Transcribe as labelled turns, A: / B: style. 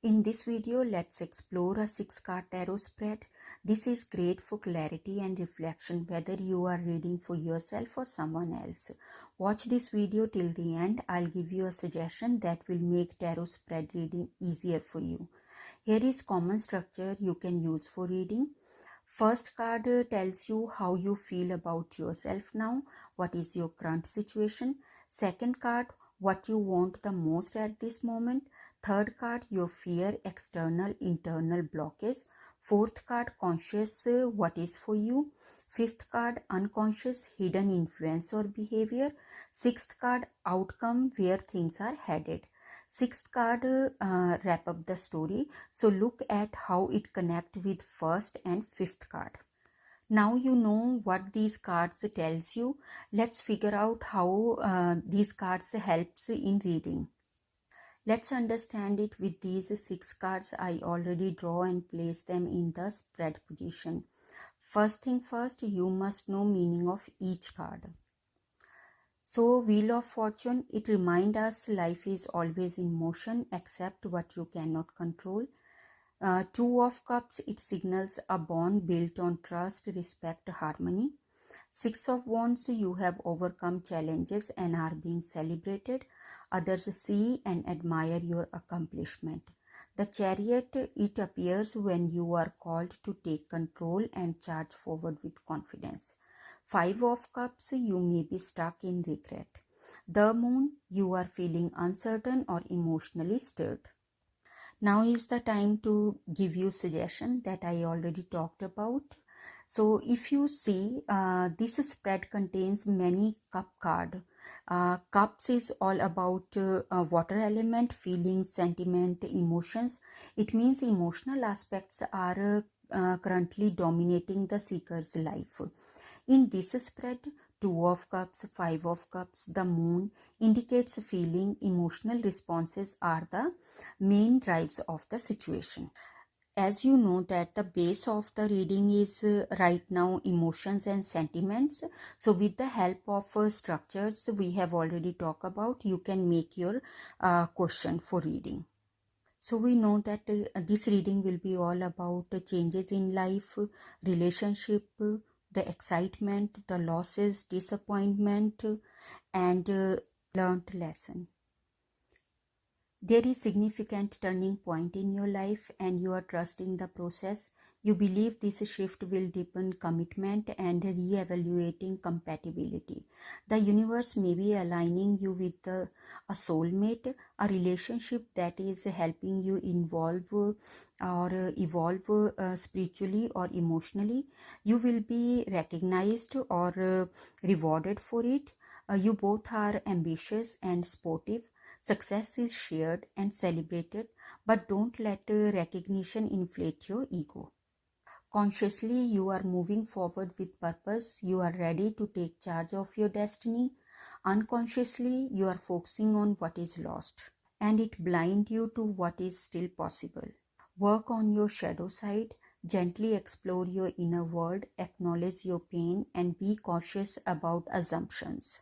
A: In this video, let's explore a 6-card tarot spread. This is great for clarity and reflection, whether you are reading for yourself or someone else. Watch this video till the end. I'll give you a suggestion that will make tarot spread reading easier for you. Here is common structure you can use for reading. First card tells you how you feel about yourself now, what is your current situation. Second card, what you want the most at this moment. Third card, your fear, external, internal blockage. Fourth card, conscious, what is for you. Fifth card, unconscious, hidden influence or behavior. Sixth card, outcome, where things are headed. Sixth card wrap up the story. So look at how it connect with first and fifth card. Now you know what these cards tells you. Let's figure out how these cards helps in reading. Let's understand it with these 6 cards. I already draw and place them in the spread position. First thing first, you must know meaning of each card. So Wheel of Fortune, it reminds us life is always in motion except what you cannot control. Two of Cups, it signals a bond built on trust, respect, harmony. Six of Wands, you have overcome challenges and are being celebrated. Others see and admire your accomplishment. The Chariot, it appears when you are called to take control and charge forward with confidence. Five of Cups, you may be stuck in regret. The Moon, you are feeling uncertain or emotionally stirred. Now is the time to give you suggestion that I already talked about. So if you see, this spread contains many cup card. Cups is all about water element, feelings, sentiment, emotions. It means emotional aspects are currently dominating the seeker's life. In this spread, 2 of Cups, 5 of Cups, the Moon indicates feeling. Emotional responses are the main drives of the situation. As you know that the base of the reading is right now emotions and sentiments. So with the help of structures we have already talked about, you can make your question for reading. So we know that this reading will be all about changes in life, relationship, the excitement, the losses, disappointment, and learned lesson. There is significant turning point in your life and you are trusting the process. You believe this shift will deepen commitment and re-evaluating compatibility. The universe may be aligning you with a soulmate, a relationship that is helping you evolve spiritually or emotionally. You will be recognized or rewarded for it. You both are ambitious and sportive. Success is shared and celebrated, but don't let recognition inflate your ego. Consciously, you are moving forward with purpose. You are ready to take charge of your destiny. Unconsciously, you are focusing on what is lost, and it blinds you to what is still possible. Work on your shadow side. Gently explore your inner world, acknowledge your pain, and be cautious about assumptions.